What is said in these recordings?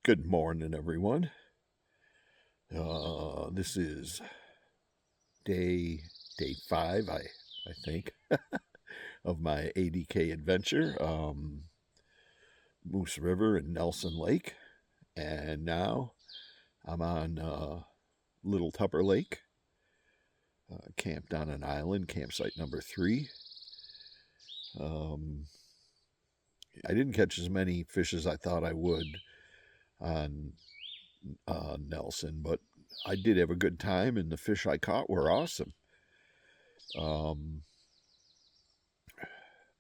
Good morning, everyone. This is day five, I think, of my ADK adventure, Moose River and Nelson Lake, and now I'm on Little Tupper Lake, camped on an island, campsite number 3. I didn't catch as many fish as I thought I would on Nelson, but I did have a good time, and the fish I caught were awesome.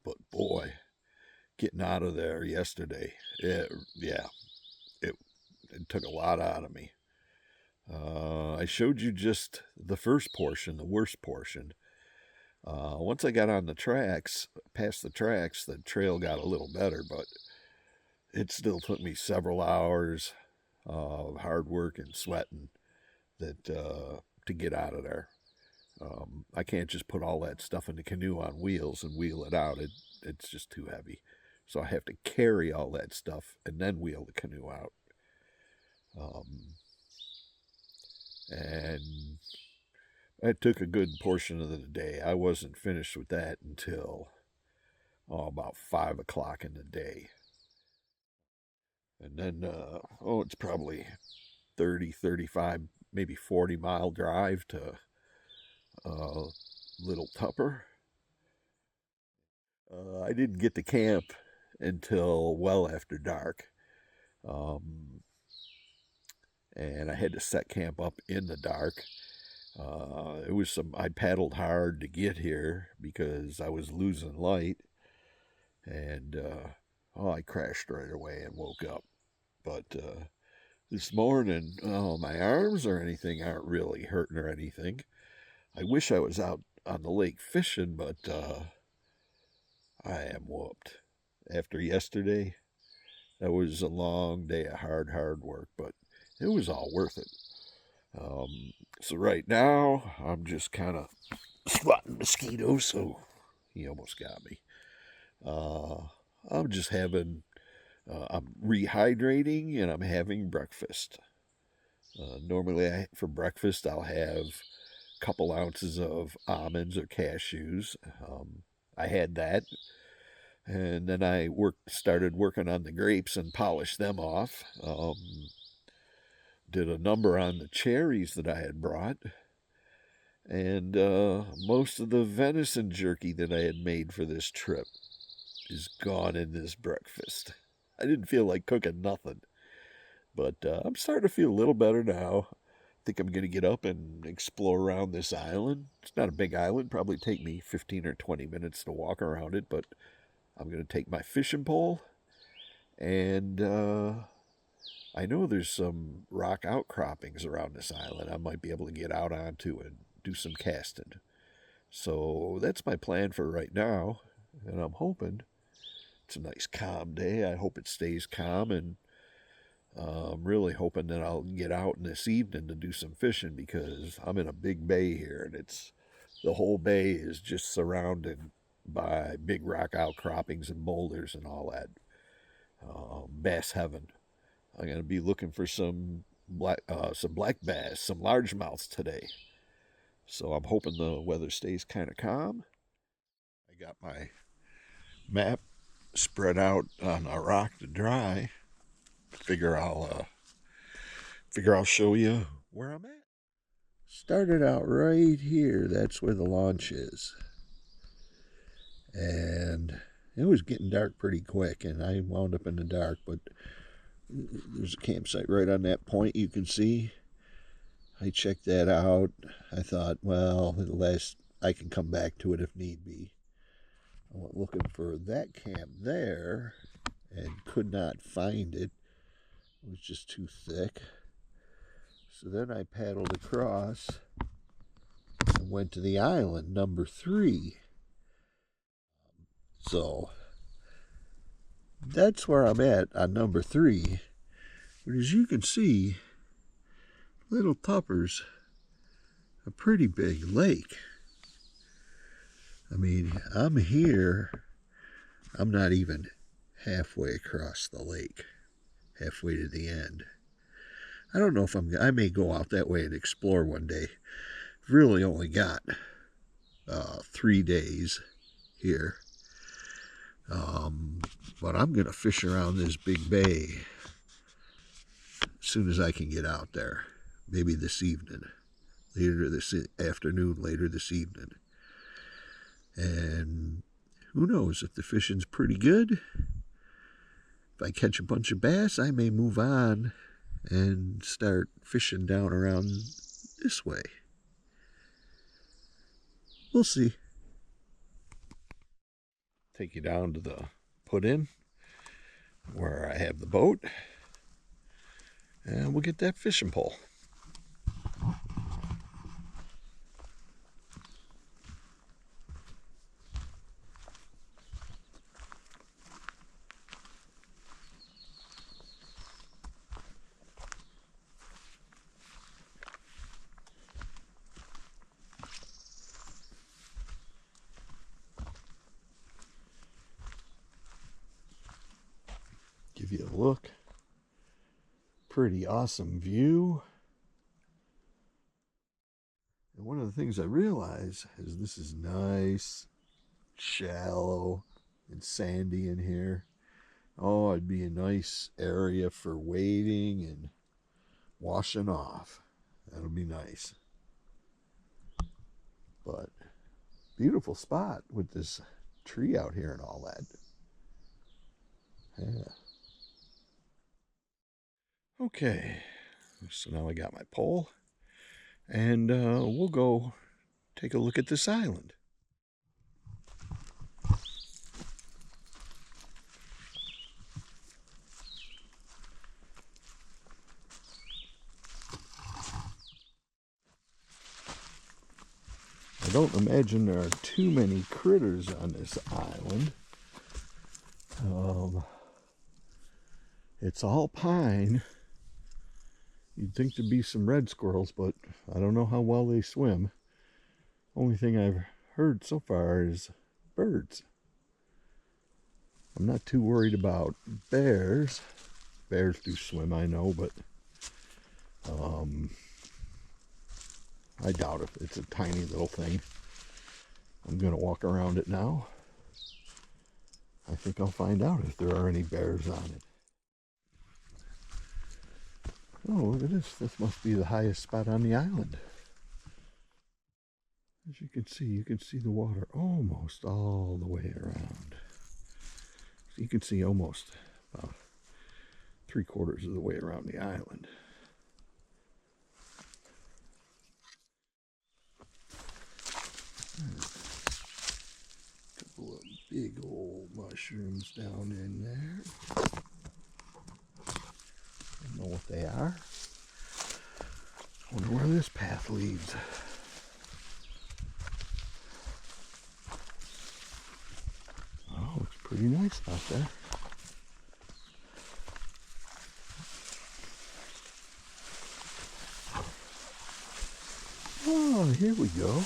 But boy, getting out of there yesterday, it took a lot out of me. I showed you just the first portion, the worst portion. Once I got on the tracks, past the tracks, the trail got a little better, but it still took me several hours of hard work and sweating to get out of there. I can't just put all that stuff in the canoe on wheels and wheel it out. It's just too heavy. So I have to carry all that stuff and then wheel the canoe out. And it took a good portion of the day. I wasn't finished with that until about 5 o'clock in the day. And then, it's probably 30, 35, maybe 40-mile drive to Little Tupper. I didn't get to camp until well after dark. And I had to set camp up in the dark. I paddled hard to get here because I was losing light. And, I crashed right away and woke up. But this morning, my arms or anything aren't really hurting or anything. I wish I was out on the lake fishing, but I am whooped. After yesterday, that was a long day of hard work, but it was all worth it. So right now, I'm just kind of swatting mosquitoes, so he almost got me. I'm just having, I'm rehydrating and I'm having breakfast. Normally, for breakfast, I'll have a couple ounces of almonds or cashews. I had that. And then I started working on the grapes and polished them off. Did a number on the cherries that I had brought. And most of the venison jerky that I had made for this trip is gone in this breakfast. I didn't feel like cooking nothing. But I'm starting to feel a little better now. I think I'm going to get up and explore around this island. It's not a big island. Probably take me 15 or 20 minutes to walk around it. But I'm going to take my fishing pole. And I know there's some rock outcroppings around this island I might be able to get out onto and do some casting. So that's my plan for right now. And I'm hoping it's a nice calm day. I hope it stays calm, and I'm really hoping that I'll get out in this evening to do some fishing because I'm in a big bay here, and the whole bay is just surrounded by big rock outcroppings and boulders and all that. Bass heaven. I'm going to be looking for some black bass, some largemouths today. So I'm hoping the weather stays kind of calm. I got my map spread out on a rock to dry. Figure I'll show you where I'm at. Started out right here. That's where the launch is. And it was getting dark pretty quick, and I wound up in the dark, but there's a campsite right on that point you can see. I checked that out. I thought, well, I can come back to it if need be. I went looking for that camp there and could not find it. It was just too thick. So then I paddled across and went to the island, number 3. So that's where I'm at on number 3. But as you can see, Little Tupper's a pretty big lake. I mean, I'm here. I'm not even halfway across the lake. halfway to the end. I don't know if I may go out that way and explore one day. Really only got 3 days here. But I'm going to fish around this big bay as soon as I can get out there. Maybe this evening. Later this afternoon, later this evening. And who knows, if the fishing's pretty good, if I catch a bunch of bass, I may move on and start fishing down around this way. We'll see. Take you down to the put-in where I have the boat, and we'll get that fishing pole. Give you a look. Pretty awesome view. And one of the things I realize is this is nice, shallow, and sandy in here. Oh, it'd be a nice area for wading and washing off. That'll be nice. But beautiful spot with this tree out here and all that. Yeah. Okay, so now I got my pole, and we'll go take a look at this island. I don't imagine there are too many critters on this island. It's all pine. You'd think there'd be some red squirrels, but I don't know how well they swim. Only thing I've heard so far is birds. I'm not too worried about bears. Bears do swim, I know, but I doubt it. It's a tiny little thing. I'm going to walk around it now. I think I'll find out if there are any bears on it. Oh, look at this. This must be the highest spot on the island. As you can see the water almost all the way around. So you can see almost about 3/4 of the way around the island. A couple of big old mushrooms down in there. I don't know what they are. I wonder where this path leads. Oh, it's pretty nice out there. Oh, here we go.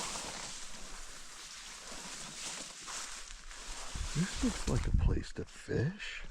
This looks like a place to fish.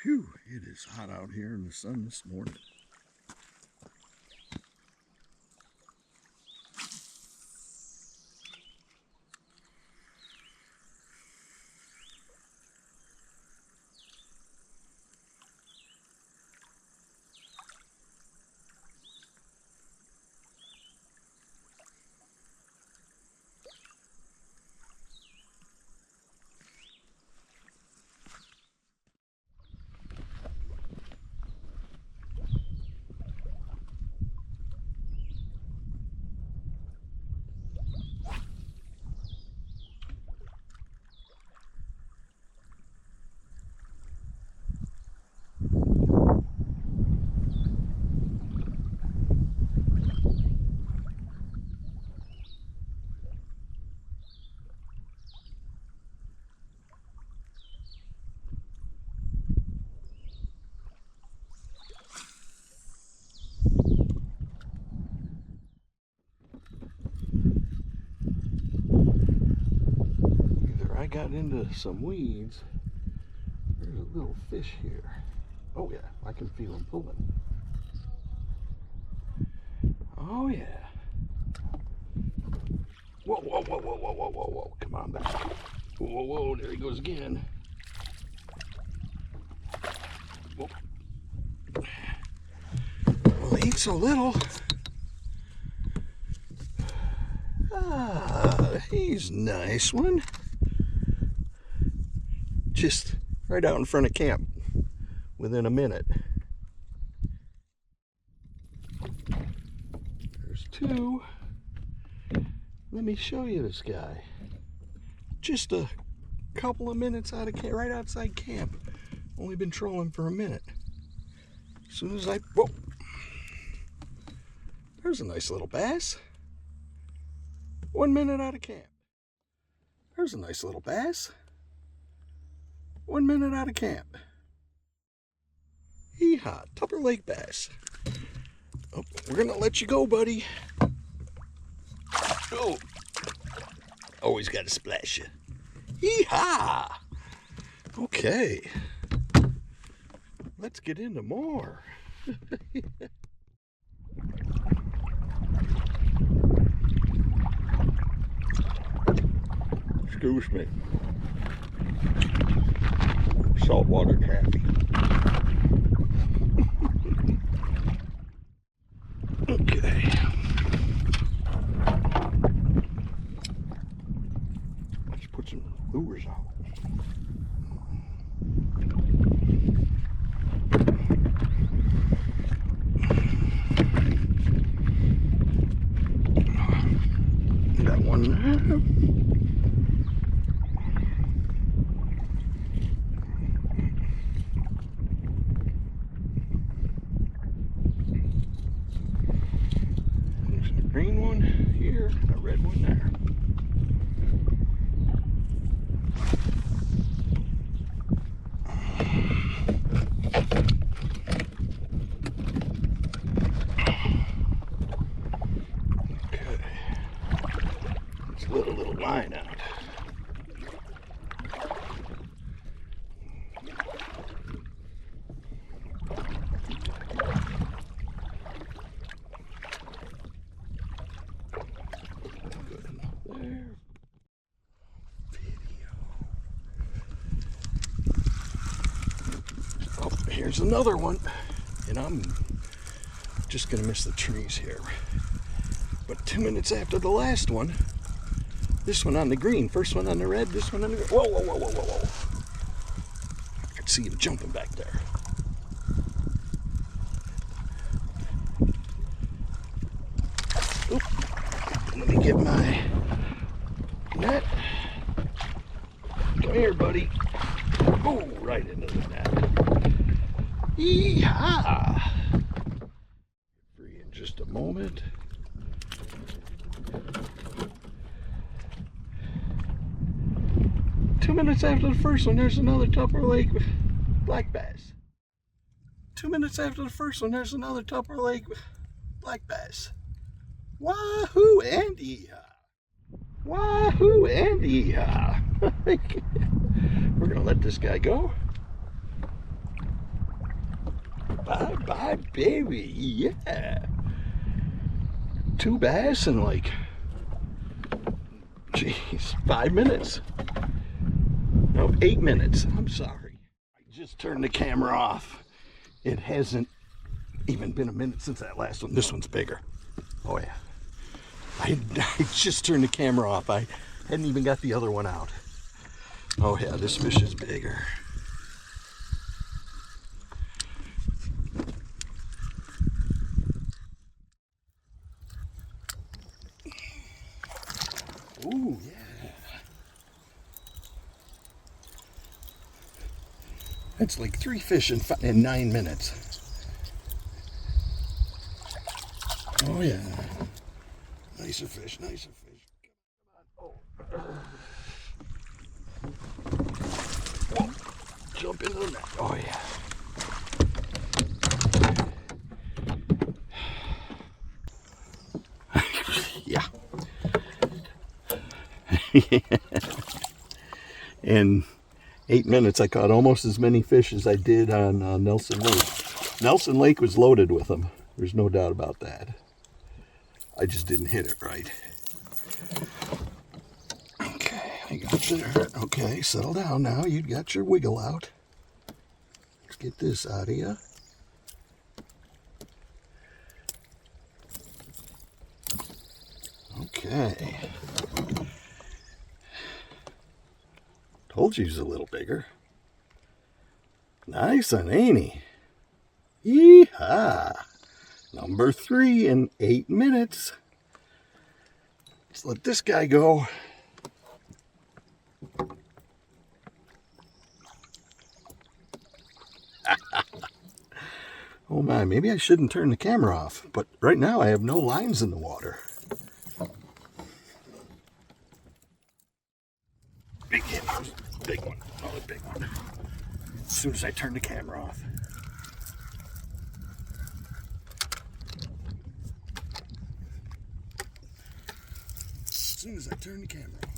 Phew, it is hot out here in the sun this morning. I got into some weeds, there's a little fish here. Oh yeah, I can feel him pulling. Oh yeah. Whoa, whoa, whoa, whoa, whoa, whoa, whoa, whoa. Come on back. Whoa, whoa, there he goes again. Whoa. Well, he eats so little. Ah, he's a nice one. Just right out in front of camp within a minute. There's two. Let me show you this guy. Just a couple of minutes out of camp, right outside camp. Only been trolling for a minute. As soon as whoa. There's a nice little bass. 1 minute out of camp. There's a nice little bass. 1 minute out of camp. Yeehaw, Tupper Lake bass. Oh, we're gonna let you go, buddy. Oh, always gotta splash you. Yeehaw! Okay, let's get into more. Excuse me. Saltwater taffy. Okay. Let's put some lures out. Got one there. Green one here, a red one there. Okay, let's let a little line out. Here's another one, and I'm just gonna miss the trees here. But 2 minutes after the last one, this one on the green, first one on the red, this one on the green. Whoa, whoa, whoa, whoa, whoa, whoa. I could see him jumping back there. Oop. Let me get my net. Come here, buddy. Oh, right into the net. Yeehaw! Free in just a moment. Two minutes after the first one, there's another Tupper Lake black bass. 2 minutes after the first one, there's another Tupper Lake black bass. Wahoo and yeehaw! Wahoo and yeehaw! We're gonna let this guy go. Bye bye, baby. Yeah. 2 bass in like, geez, 5 minutes. No, 8 minutes. I'm sorry. I just turned the camera off. It hasn't even been a minute since that last one. This one's bigger. Oh yeah. I just turned the camera off. I hadn't even got the other one out. Oh yeah, this fish is bigger. Ooh, yeah. That's like 3 fish in 9 minutes. Oh, yeah. Nicer fish, nicer fish. Come on. Oh. Whoa. Jump into the net. Oh, yeah. Yeah. In 8 minutes, I caught almost as many fish as I did on Nelson Lake. Nelson Lake was loaded with them. There's no doubt about that. I just didn't hit it right. Okay, I got you there. Okay, settle down now. You got your wiggle out. Let's get this out of you. Okay. Told you he was a little bigger. Nice one, ain't he? Yee-haw! Number 3 in 8 minutes. Let's let this guy go. Oh my, maybe I shouldn't turn the camera off, but right now I have no lines in the water. Big hit, big one, another big one. As soon as I turn the camera off. As soon as I turn the camera off.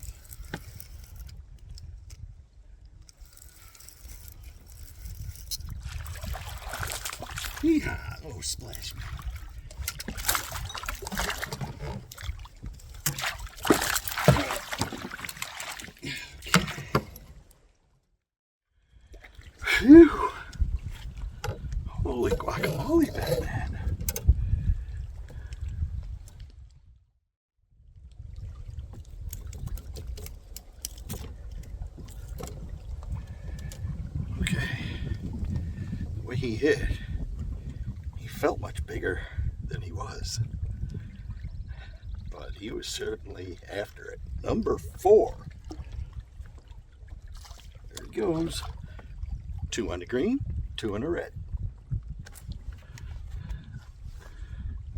Yeehaw! Oh, splash me. Phew! Holy guacamole, Batman. Okay. The way he hit, he felt much bigger than he was. But he was certainly after it. Number 4. There he goes. 2 on the green, 2 on the red.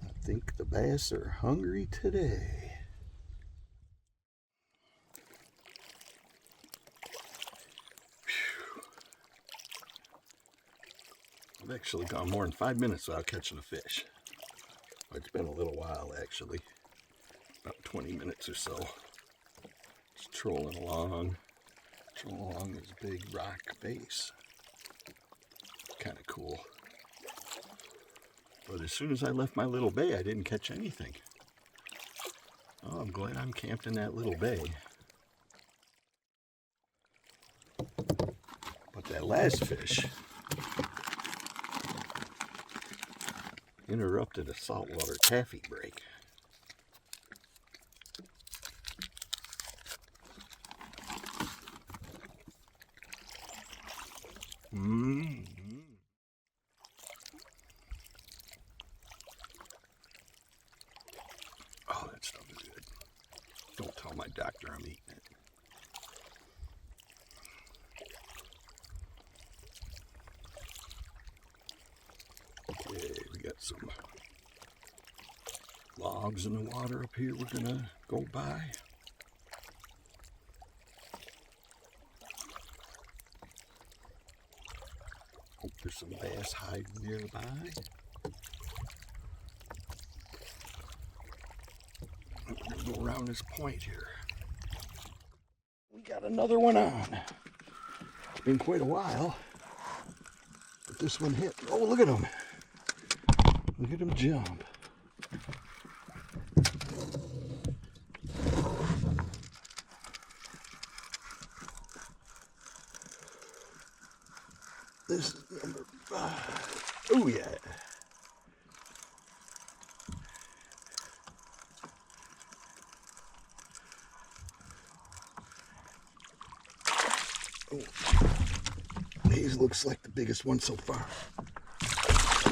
I think the bass are hungry today. Whew. I've actually gone more than 5 minutes without catching a fish. It's been a little while actually, about 20 minutes or so. Just trolling along this big rock face. Kind of cool. But as soon as I left my little bay, I didn't catch anything. Oh, I'm glad I'm camped in that little bay. But that last fish interrupted a saltwater taffy break. Oh, that stuff is good. Don't tell my doctor I'm eating it. Okay, we got some logs in the water up here we're gonna go by. Hope there's some bass hiding nearby. We're gonna go around this point here. We got another one on. It's been quite a while, but this one hit. Oh, look at him. Look at him jump. This is number 5. Oh, yeah. Oh. These looks like the biggest one so far.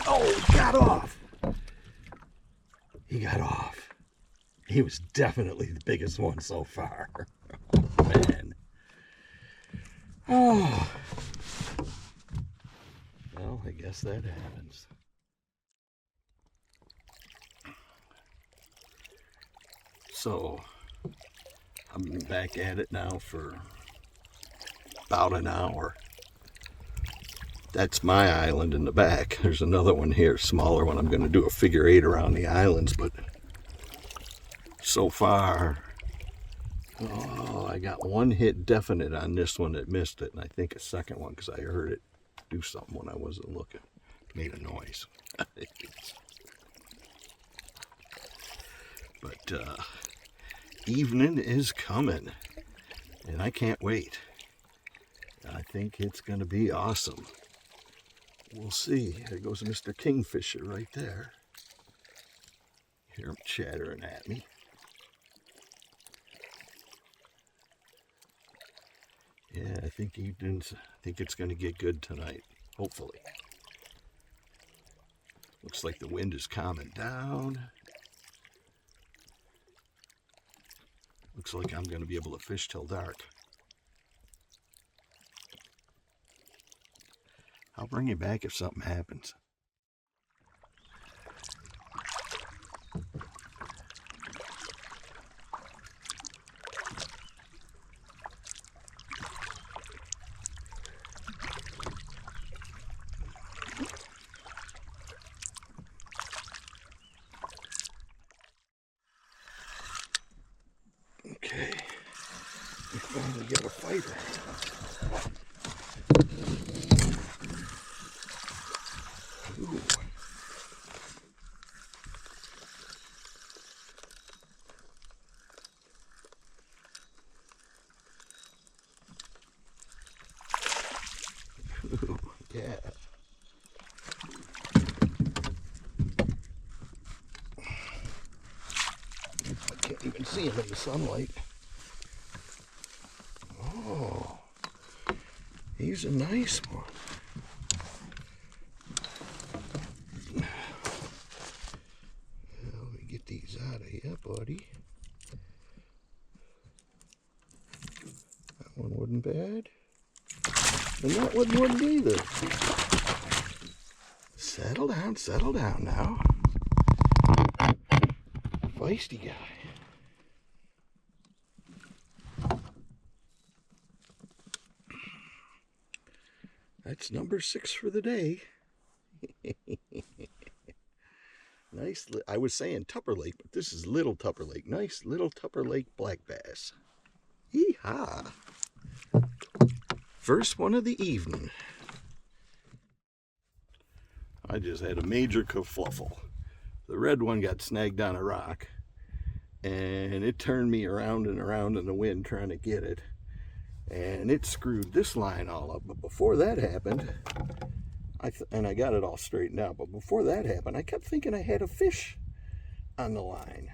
Oh, he got off. He got off. He was definitely the biggest one so far. Oh, man. Oh. Well, I guess that happens. So, I'm back at it now for about an hour. That's my island in the back. There's another one here, smaller one. I'm going to do a figure 8 around the islands, but so far Oh, I got one hit definite on this one that missed it, and I think a second one because I heard it do something when I wasn't looking. Made a noise. But evening is coming, and I can't wait. I think it's going to be awesome. We'll see. There goes Mr. Kingfisher right there. Hear him chattering at me. Yeah, I think it's going to get good tonight, hopefully. Looks like the wind is calming down. Looks like I'm going to be able to fish till dark. I'll bring you back if something happens. Okay, we finally got a fighter. Ooh. Ooh, yeah. I can't even see him in the sunlight. Oh, he's a nice one. Let me get these out of here, buddy. That one wasn't bad. And that one wouldn't either. Settle down now. Feisty guy. That's number 6 for the day. Nice. I was saying Tupper Lake, but this is Little Tupper Lake. Nice Little Tupper Lake black bass. Yee-haw. First one of the evening. I just had a major kerfluffle. The red one got snagged on a rock, and it turned me around and around in the wind trying to get it. And it screwed this line all up. But before that happened, and I got it all straightened out, but before that happened, I kept thinking I had a fish on the line.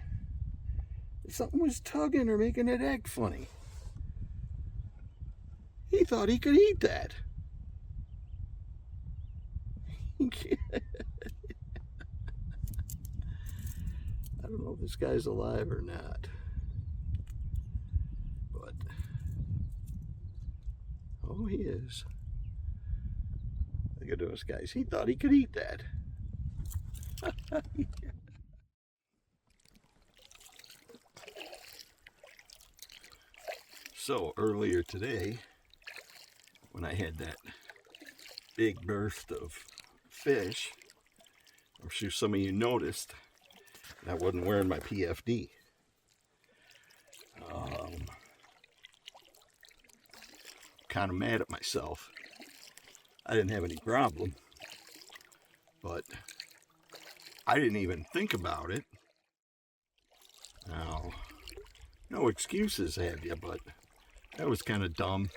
Something was tugging or making it act funny. He thought he could eat that. I don't know if this guy's alive or not. But, oh, he is. Look at those guys. He thought he could eat that. So, earlier today, when I had that big burst of fish, I'm sure some of you noticed I wasn't wearing my PFD. Kind of mad at myself. I didn't have any problem, but I didn't even think about it. Now, no excuses, have you, but that was kind of dumb.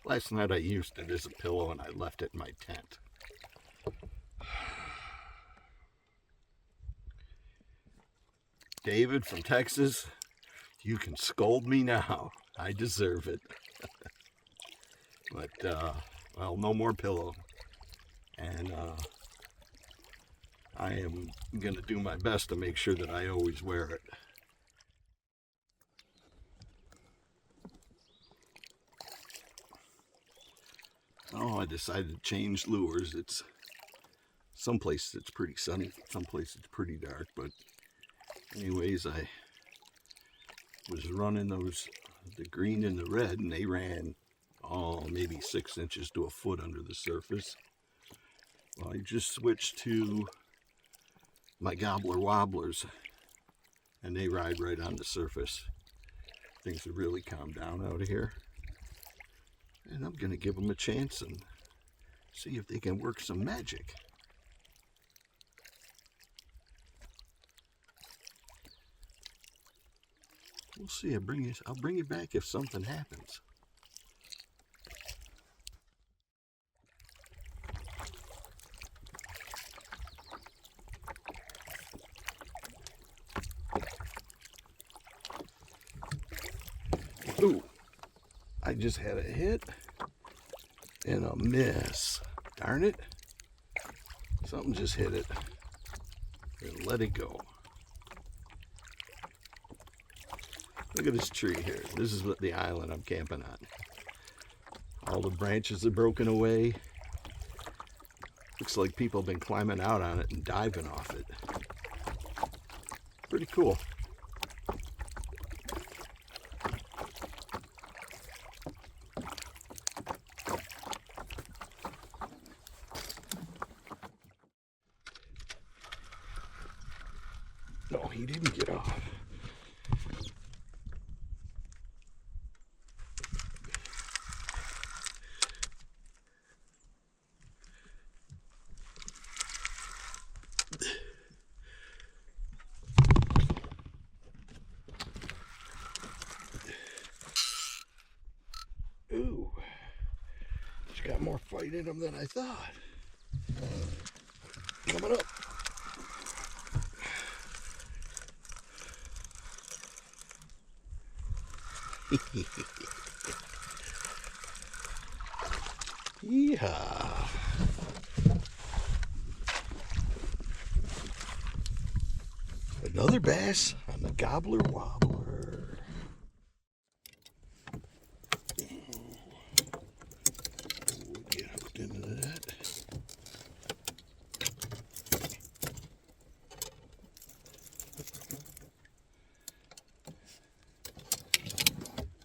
Last night I used it as a pillow and I left it in my tent. David from Texas, you can scold me now. I deserve it. But, well, no more pillow. And I am going to do my best to make sure that I always wear it. Oh, I decided to change lures. It's someplace it's pretty sunny, someplace it's pretty dark, but anyways, I was running the green and the red, and they ran, maybe 6 inches to a foot under the surface. Well, I just switched to my gobbler wobblers, and they ride right on the surface. Things have really calmed down out here. And I'm going to give them a chance and see if they can work some magic. We'll see. I'll bring you back if something happens. Ooh, I just had a hit and a miss. Darn it. Something just hit it and let it go. Look at this tree here. This is the island I'm camping on. All the branches are broken away. Looks like people have been climbing out on it and diving off it. Pretty cool. No, he didn't get off. Ooh, he's got more fight in him than I thought. Coming up. Yeehaw. Another bass on the Gobbler Wobbler. We'll get hooked into that.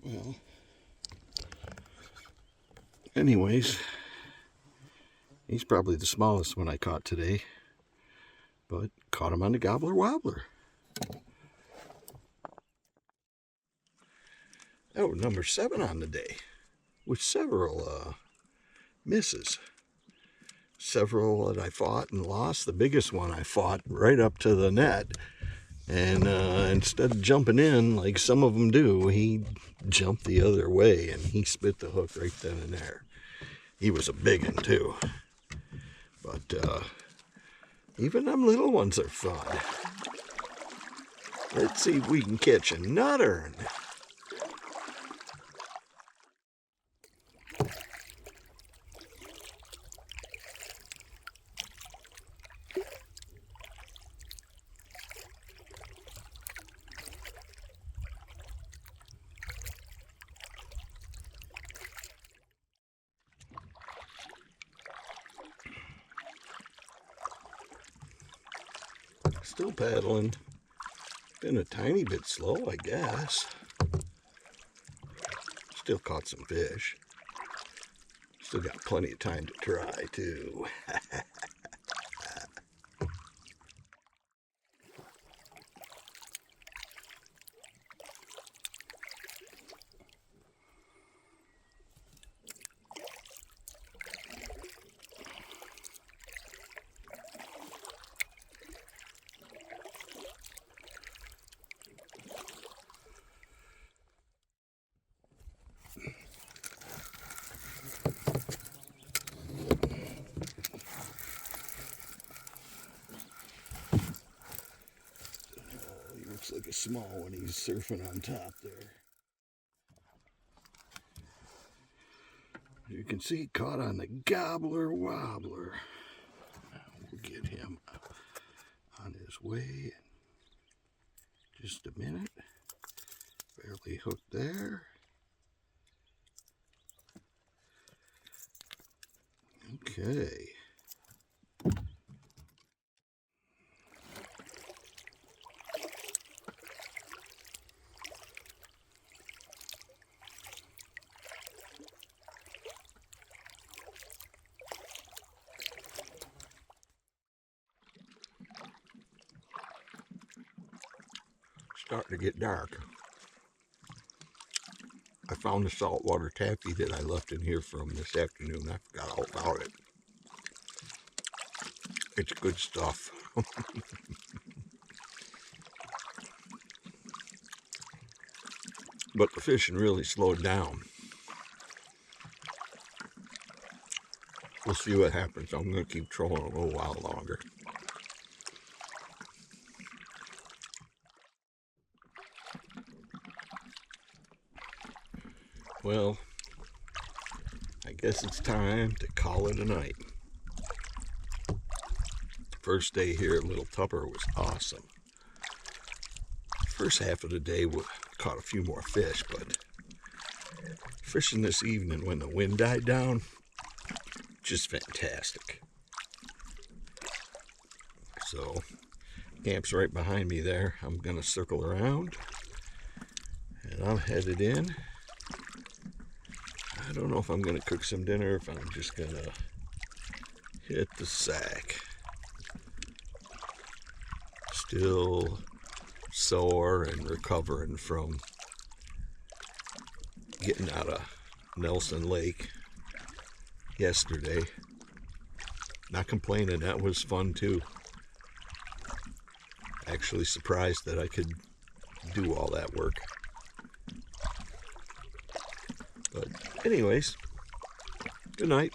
Well, anyways, he's probably the smallest one I caught today, but caught him on the Gobbler Wobbler. Oh, number 7 on the day, with several misses. Several that I fought and lost. The biggest one I fought right up to the net, and instead of jumping in like some of them do, he jumped the other way and he spit the hook right then and there. He was a big one too. But even them little ones are fun. Let's see if we can catch a nuttern. Still paddling. Been a tiny bit slow, I guess. Still caught some fish. Still got plenty of time to try, too. Like a small one, he's surfing on top there. You can see he caught on the Gobbler Wobbler. Now we'll get him on his way in just a minute. Barely hooked there. Okay. Starting to get dark. found the saltwater taffy that I left in here from this afternoon. I forgot all about it. It's good stuff. But the fishing really slowed down. We'll see what happens. I'm going to keep trolling a little while longer. Well, I guess it's time to call it a night. First day here at Little Tupper was awesome. First half of the day we caught a few more fish, but fishing this evening when the wind died down, just fantastic. So, camp's right behind me there. I'm gonna circle around and I'm headed in. I don't know if I'm gonna cook some dinner, if I'm just gonna hit the sack. Still sore and recovering from getting out of Nelson Lake yesterday. Not complaining, that was fun too. Actually surprised that I could do all that work. But anyways, good night.